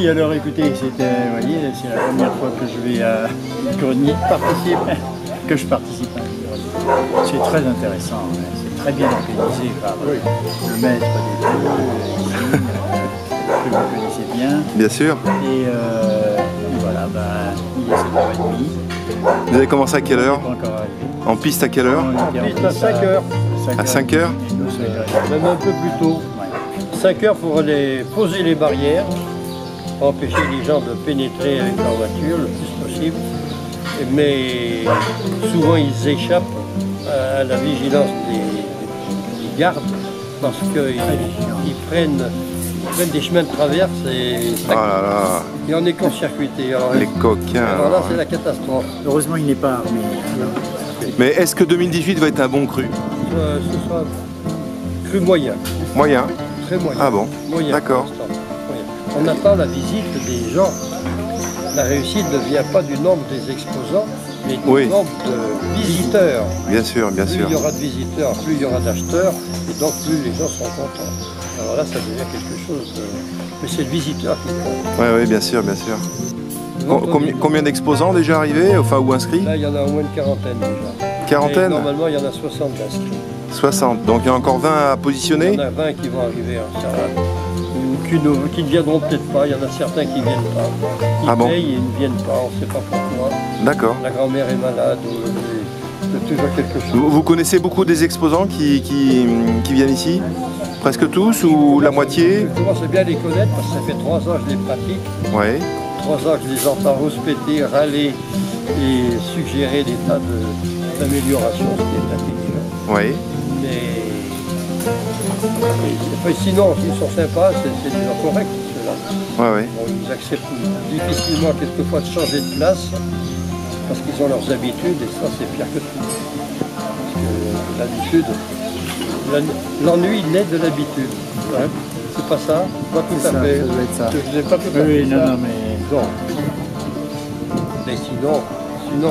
Oui, alors écoutez, c'est la première fois que je vais à une grenier que je participe à une grenier. C'est très intéressant, hein. C'est très bien organisé par le maître des feux, que vous connaissez bien. Bien sûr. Et voilà, il est 7h30. Vous avez commencé à quelle heure? Encore arrivé. En piste à quelle heure? En piste à 5 heures. À 5 heures? Même un peu plus tôt. 5 heures pour poser les barrières, pour empêcher les gens de pénétrer avec leur voiture le plus possible. Mais souvent ils échappent à la vigilance des gardes parce qu'ils prennent des chemins de traverse et on est court-circuité. Les coquins. Alors là c'est la catastrophe. Heureusement il n'est pas armé. Mais est-ce que 2018 va être un bon cru? Ce sera cru moyen. Moyen? Très moyen. Ah bon? Moyen. D'accord. On attend la visite des gens. La réussite ne vient pas du nombre des exposants, mais du nombre de visiteurs. Bien sûr, bien sûr. Plus il y aura de visiteurs, plus il y aura d'acheteurs, et donc plus les gens seront contents. Alors là, ça devient quelque chose de... Mais c'est le visiteur qui compte. Oui, bien sûr, bien sûr. Combien d'exposants déjà arrivés, enfin, ou inscrits? Là, il y en a au moins une quarantaine déjà. Quarantaine? Et normalement, il y en a 60 inscrits. 60, donc il y a encore 20 à positionner? Il y en a 20 qui vont arriver en Sarlat. Qui ne viendront peut-être pas, il y en a certains qui ne viennent pas. Ils payent et ne viennent pas, on ne sait pas pourquoi. D'accord. La grand-mère est malade, c'est toujours quelque chose. Vous connaissez beaucoup des exposants qui viennent ici? Presque tous ou la moitié? Je commence à bien les connaître parce que ça fait 3 ans que je les pratique. Oui. 3 ans que je les entends rouspéter, râler et suggérer des tas d'améliorations, ce qui est intelligent. Oui. Mais sinon, ils sont sympas, c'est des gens corrects ceux-là. Ouais. Bon, ils acceptent difficilement quelquefois de changer de place parce qu'ils ont leurs habitudes et ça c'est pire que tout. Parce que l'habitude, l'ennui naît de l'habitude. Hein? C'est pas ça? Pas tout à fait. Ça doit être ça. Je n'ai pas tout à fait Oui, ça. non, mais... Non. Mais sinon ils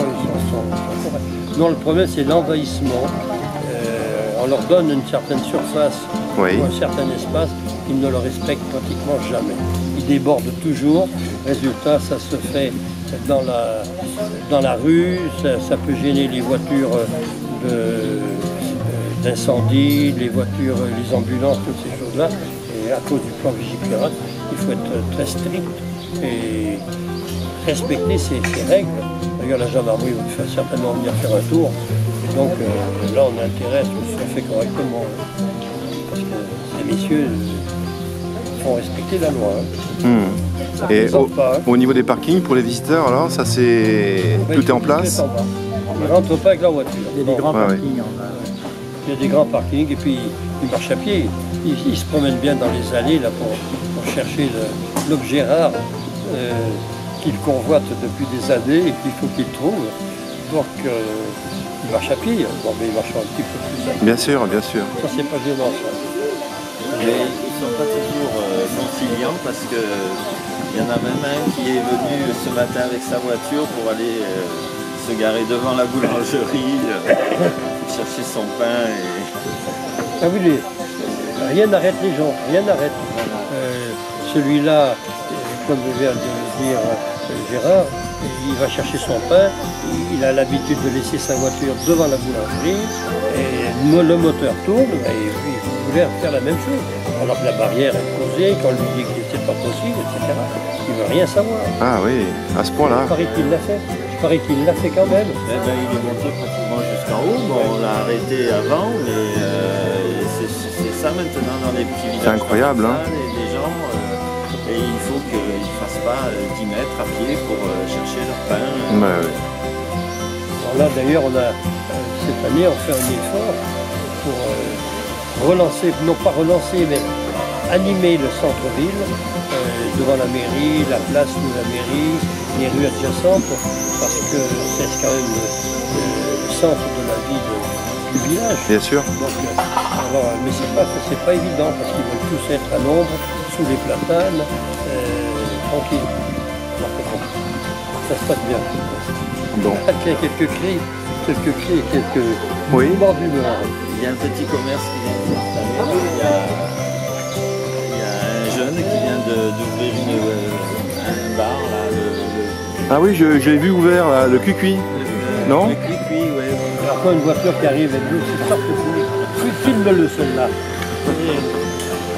sont corrects. Non, le problème c'est l'envahissement. On leur donne une certaine surface ou un certain espace, ils ne le respectent pratiquement jamais. Ils débordent toujours. Résultat, ça se fait dans la rue, ça peut gêner les voitures d'incendie, les voitures, les ambulances, toutes ces choses-là. Et à cause du plan Vigipirate, il faut être très strict et respecter ces règles. D'ailleurs, la gendarmerie va certainement venir faire un tour. Et donc là, on a intérêt à ce que ce soit fait correctement. Parce que ces messieurs font respecter la loi. Ça et pas, au niveau des parkings, pour les visiteurs, alors, ça c'est... Tout est en place? Ils ne rentrent pas avec leur voiture. Il y a des grands parkings. Il y a des grands parkings et puis ils marchent à pied. Ils se promènent bien dans les allées là, pour chercher l'objet rare qu'ils convoitent depuis des années et qu'il faut qu'ils trouvent. Donc ils marchent à pied. Bon, mais ils marchent un petit peu plus à pied. Bien sûr, bien sûr. Ça, c'est pas gênant, ça. Mais ils ne sont pas toujours conciliants parce qu'il y en a même un qui est venu ce matin avec sa voiture pour aller se garer devant la boulangerie, chercher son pain. Ah oui, rien n'arrête les gens, rien n'arrête. Celui-là, comme vient de le dire Gérard, il va chercher son pain, il a l'habitude de laisser sa voiture devant la boulangerie, et le moteur tourne, et puis il voulait faire la même chose. Alors que la barrière est posée, qu'on lui dit que c'est pas possible, etc. Il ne veut rien savoir. Ah oui, à ce point-là. Je parie qu'il l'a fait. Je parie qu'il l'a fait quand même. Eh ben, il est monté pratiquement jusqu'en haut. Bon, on l'a arrêté avant, mais c'est ça maintenant dans les petits villages. C'est incroyable, hein. Les gens, et il faut qu'ils ne fassent pas 10 mètres à pied pour chercher leur pain. Alors là, d'ailleurs, cette année, on fait un effort pour relancer, non pas relancer, mais animer le centre-ville, devant la mairie, la place de la mairie, les rues adjacentes, parce que c'est quand même le centre de la vie du village. Bien sûr. Donc, mais c'est pas évident, parce qu'ils veulent tous être à l'ombre, sous les platanes, tranquille. Ça se passe bien. Bon. Il y a quelques cris et quelques mouvements d'humeur. Il y a un petit commerce qui vient de s'installer. Il y a un jeune qui vient d'ouvrir bar, là, Ah oui, je l'ai vu ouvert, là, le cuicui. Non? le cuicui, ouais. Alors quand une voiture qui arrive avec nous, c'est sûr que filme-le celle-là.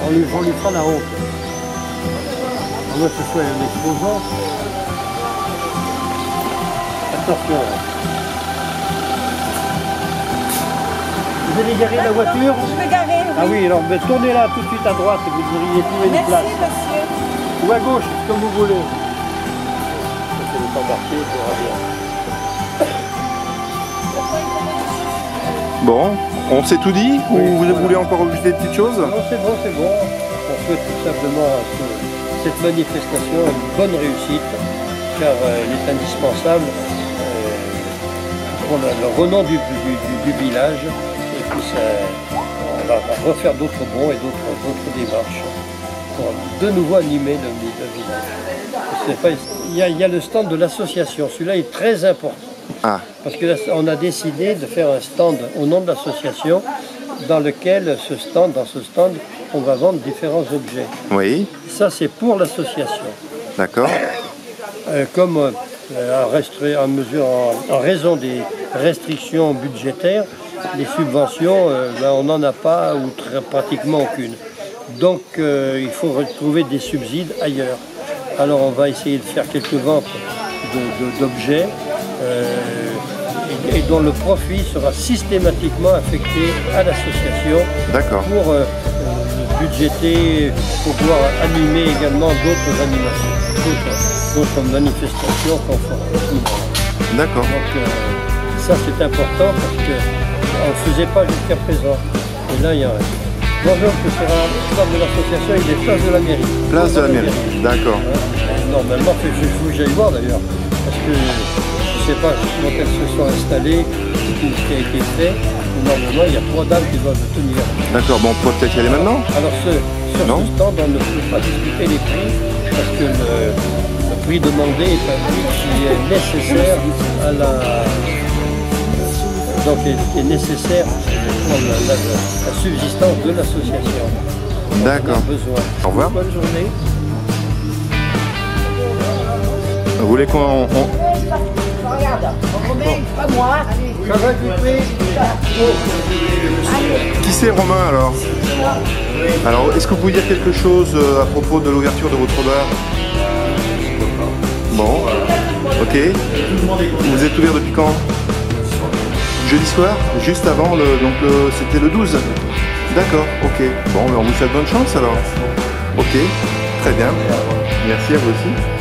On lui fera la honte. On voit que ce soit un exposant. Attention. Vous allez garer la voiture? Je vais garer, oui. Ah oui, alors tournez là tout de suite à droite et vous devriez trouver une Merci, place. monsieur. Ou à gauche, comme vous voulez. C'est le temps marqué, c'est bien. Bon, on s'est tout dit? Ou vous voulez encore ajouter des petites choses? Non, c'est bon, c'est bon. On souhaite tout simplement à cette manifestation une bonne réussite, car elle est indispensable pour le renom du village. Et puis on va refaire d'autres bons et d'autres démarches pour de nouveau animer le village. Il y a le stand de l'association, celui-là est très important. Ah, Parce qu'on a décidé de faire un stand au nom de l'association dans lequel dans ce stand, on va vendre différents objets. oui, Ça, c'est pour l'association. d'accord. Comme en raison des restrictions budgétaires, les subventions, on n'en a pas ou pratiquement aucune. Donc, il faut retrouver des subsides ailleurs. Alors, on va essayer de faire quelques ventes d'objets et dont le profit sera systématiquement affecté à l'association D'accord. pour budgéter, pour pouvoir animer également d'autres animations, d'autres manifestations qu'on fera. D'accord. Donc ça c'est important parce qu'on ne faisait pas jusqu'à présent. Et là il y a... Bonjour, M. Ferrand, l'histoire de l'association, il est place de la mairie. Place de la mairie, d'accord. Normalement, il faut que j'aille voir d'ailleurs, parce que je ne sais pas comment elles se sont installées, tout ce qui a été fait. Normalement, il y a 3 dames qui doivent tenir. D'accord, bon, on pourrait peut-être y aller maintenant? Alors sur Non. ce stand, on ne peut pas discuter les prix, parce que le prix demandé est un prix qui est nécessaire à la... Donc, qui est nécessaire pour la subsistance de l'association. D'accord. Besoin. Au revoir. Bonne journée. Vous voulez qu'on... Regarde, pas moi. Ça va couper. Qui c'est Romain alors? Alors, est-ce que vous pouvez dire quelque chose à propos de l'ouverture de votre bar? Bon, ok. Vous êtes ouvert depuis quand? Jeudi soir? Juste avant, c'était le 12? D'accord, ok. Bon, on vous souhaite bonne chance alors. Ok, très bien. Merci à vous aussi.